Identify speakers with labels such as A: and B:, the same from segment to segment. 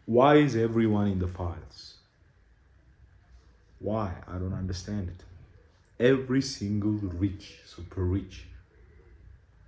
A: Why is everyone in the files? Why? I don't understand it. Every single rich, super rich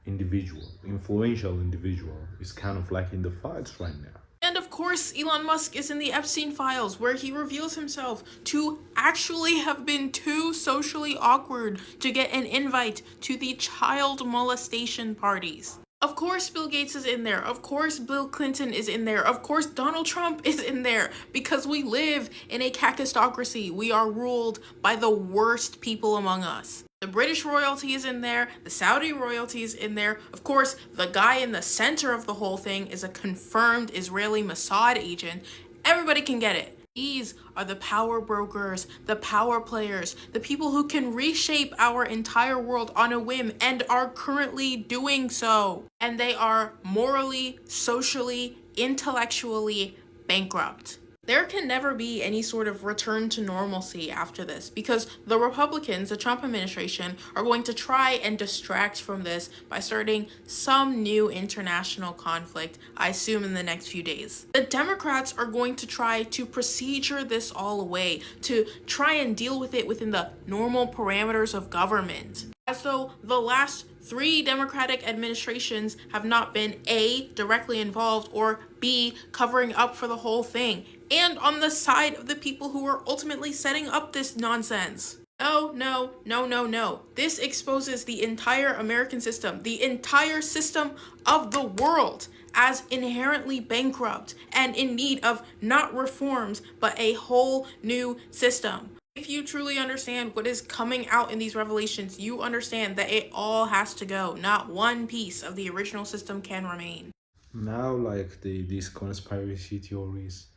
A: individual, influential individual is kind of like in the files right now.
B: And of course, Elon Musk is in the Epstein files, where he reveals himself to actually have been too socially awkward to get an invite to the child molestation parties. Of course, Bill Gates is in there. Of course, Bill Clinton is in there. Of course, Donald Trump is in there because we live in a cacistocracy. We are ruled by the worst people among us. The British royalty is in there, the Saudi royalty is in there. Of course, the guy in the center of the whole thing is a confirmed Israeli Mossad agent. Everybody can get it. These are the power brokers, the power players, the people who can reshape our entire world on a whim and are currently doing so. And they are morally, socially, intellectually bankrupt. There can never be any sort of return to normalcy after this because the Republicans, the Trump administration, are going to try and distract from this by starting some new international conflict, I assume in the next few days. The Democrats are going to try to procedure this all away, to try and deal with it within the normal parameters of government. As though the last 3 Democratic administrations have not been A, directly involved, or B, covering up for the whole thing, and on the side of the people who are ultimately setting up this nonsense. No, no, no, no, no. This exposes the entire American system, the entire system of the world, as inherently bankrupt and in need of not reforms, but a whole new system. If you truly understand what is coming out in these revelations, you understand that it all has to go. Not one piece of the original system can remain.
A: Now, like these conspiracy theories,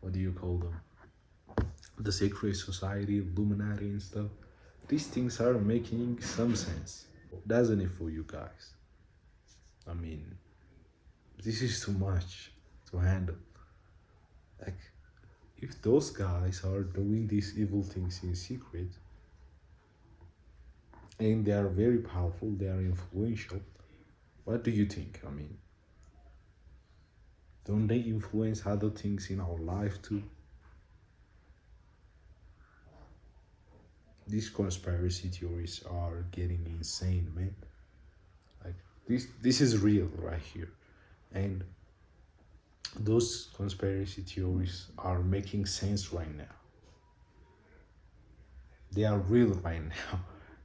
A: what do you call them? The secret society, Illuminati, and stuff. These things are making some sense, doesn't it, for you guys? I mean, this is too much to handle. Like, if those guys are doing these evil things in secret, and they are very powerful, they are influential, what do you think? I mean, don't they influence other things in our life too? These conspiracy theories are getting insane, man. Like, this is real right here. And those conspiracy theories are making sense right now. They are real right now.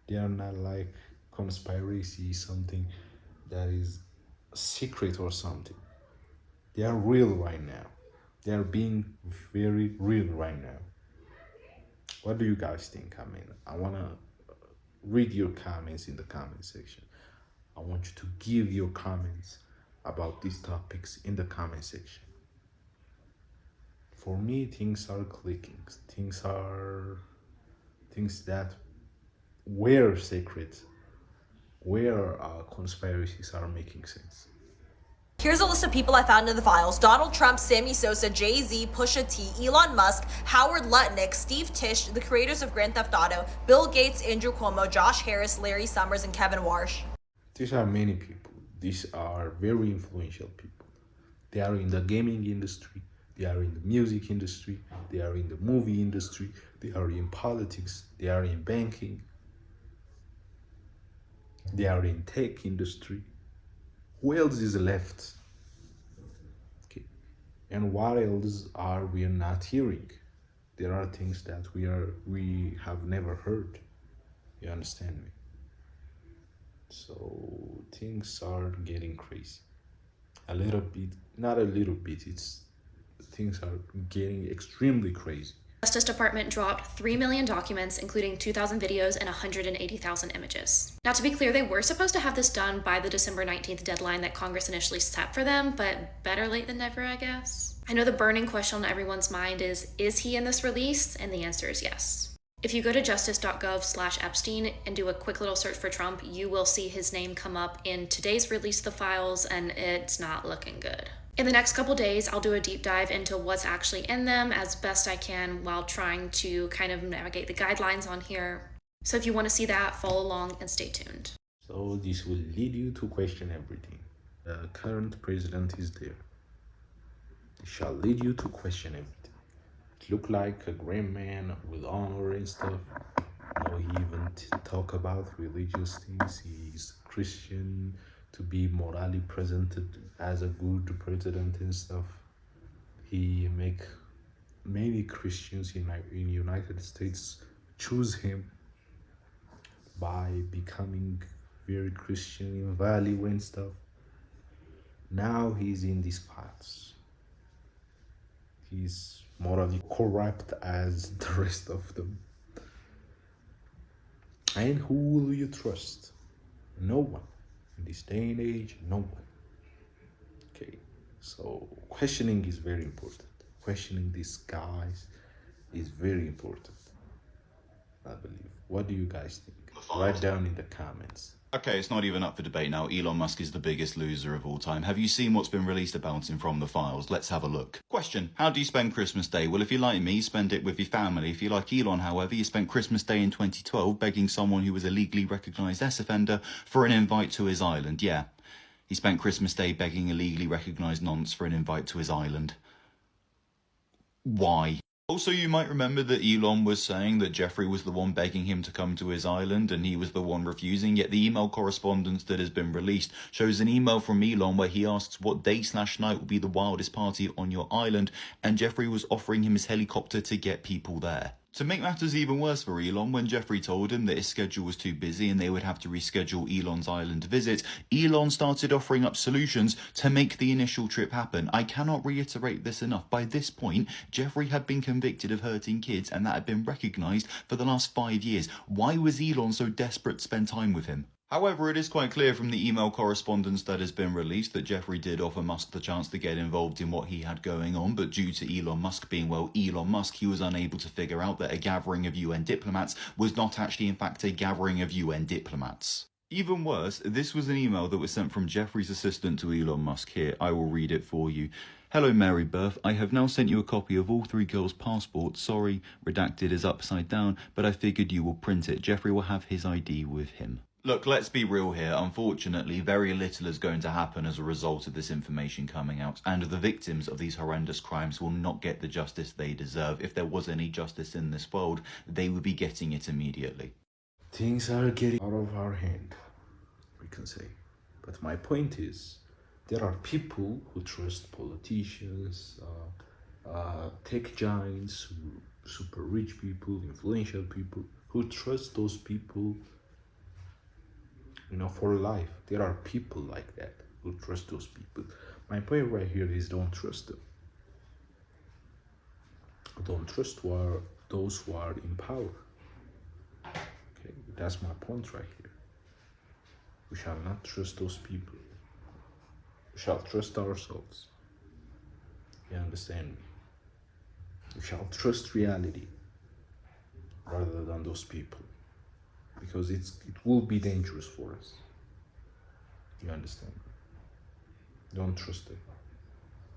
A: They are not like conspiracy, something that is secret or something. They are real right now. They are being very real right now. What do you guys think? I mean, I want to read your comments in the comment section. I want you to give your comments about these topics in the comment section. For me, things are clicking. Things that were secret, where conspiracies are making sense.
C: Here's a list of people I found in the files: Donald Trump, Sammy Sosa, Jay-Z, Pusha T, Elon Musk, Howard Lutnick, Steve Tisch, the creators of Grand Theft Auto, Bill Gates, Andrew Cuomo, Josh Harris, Larry Summers, and Kevin Warsh.
A: These are many people. These are very influential people. They are in the gaming industry, they are in the music industry, they are in the movie industry, they are in politics, they are in banking, they are in tech industry. Who else is left? Okay. And what else are we not hearing? There are things that we have never heard. You understand me? So things are getting crazy. A little bit, not a little bit, it's things are getting extremely crazy.
D: Justice Department dropped 3 million documents, including 2,000 videos and 180,000 images. Now, to be clear, they were supposed to have this done by the December 19th deadline that Congress initially set for them, but better late than never, I guess. I know the burning question on everyone's mind is he in this release? And the answer is yes. If you go to justice.gov/Epstein and do a quick little search for Trump, you will see his name come up in today's release of the files, and it's not looking good. In the next couple days, I'll do a deep dive into what's actually in them as best I can while trying to kind of navigate the guidelines on here. So if you want to see that, follow along and stay tuned.
A: So this will lead you to question everything. The current president is there. It shall lead you to question everything. It look like a great man with honor and stuff. No, he even talk about religious things. He's Christian, to be morally presented as a good president and stuff. He make many Christians in United States choose him by becoming very Christian in value and stuff. Now he's in these files. He's morally corrupt as the rest of them. And who will you trust? No one. In this day and age, no one. Okay, so questioning is very important. Questioning these guys is very important, I believe. What do you guys think? Write down in the comments.
E: Okay, it's not even up for debate now. Elon Musk is the biggest loser of all time. Have you seen what's been released about him from the files? Let's have a look. Question: how do you spend Christmas Day? Well, if you're like me, you spend it with your family. If you're like Elon, however, you spent Christmas Day in 2012 begging someone who was a legally recognised sex offender for an invite to his island. Yeah, he spent Christmas Day begging a legally recognised nonce for an invite to his island. Why? Also, you might remember that Elon was saying that Jeffrey was the one begging him to come to his island and he was the one refusing, yet the email correspondence that has been released shows an email from Elon where he asks what day/night will be the wildest party on your island, and Jeffrey was offering him his helicopter to get people there. To make matters even worse for Elon, when Jeffrey told him that his schedule was too busy and they would have to reschedule Elon's island visit, Elon started offering up solutions to make the initial trip happen. I cannot reiterate this enough. By this point, Jeffrey had been convicted of hurting kids and that had been recognised for the last 5 years. Why was Elon so desperate to spend time with him? However, it is quite clear from the email correspondence that has been released that Jeffrey did offer Musk the chance to get involved in what he had going on, but due to Elon Musk being, well, Elon Musk, he was unable to figure out that a gathering of UN diplomats was not actually in fact a gathering of UN diplomats. Even worse, this was an email that was sent from Jeffrey's assistant to Elon Musk. Here, I will read it for you. Hello, Mary Birth. I have now sent you a copy of all 3 girls' passports. Sorry, redacted is upside down, but I figured you will print it. Jeffrey will have his ID with him. Look, let's be real here. Unfortunately, very little is going to happen as a result of this information coming out, and the victims of these horrendous crimes will not get the justice they deserve. If there was any justice in this world, they would be getting it immediately.
A: Things are getting out of our hand, we can say. But my point is, there are people who trust politicians, tech giants, super rich people, influential people, who trust those people, for life. There are people like that who trust those people. My point right here is don't trust them. Don't trust those who are in power. Okay, that's my point right here. We shall not trust those people. We shall trust ourselves. You understand me? We shall trust reality rather than those people. Because it will be dangerous for us. You understand? Don't trust it.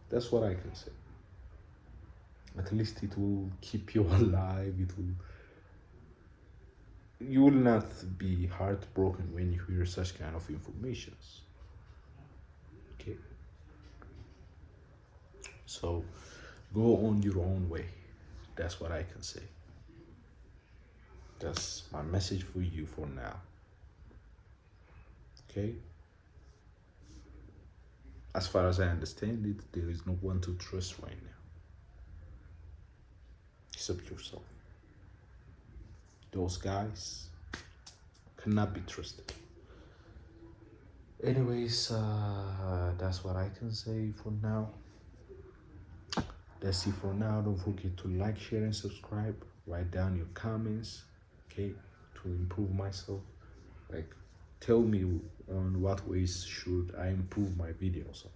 A: That's what I can say. At least it will keep you alive. You will not be heartbroken when you hear such kind of informations. Okay? So go on your own way. That's what I can say. That's my message for you for now. Okay? As far as I understand it, there is no one to trust right now. Except yourself. Those guys cannot be trusted. Anyways, that's what I can say for now. That's it for now. Don't forget to like, share, and subscribe. Write down your comments. Okay, to improve myself. Like, tell me on what ways should I improve my videos on.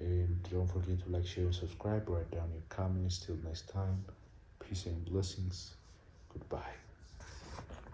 A: And don't forget to like, share, and subscribe. Write down your comments. Till next time, peace and blessings. Goodbye.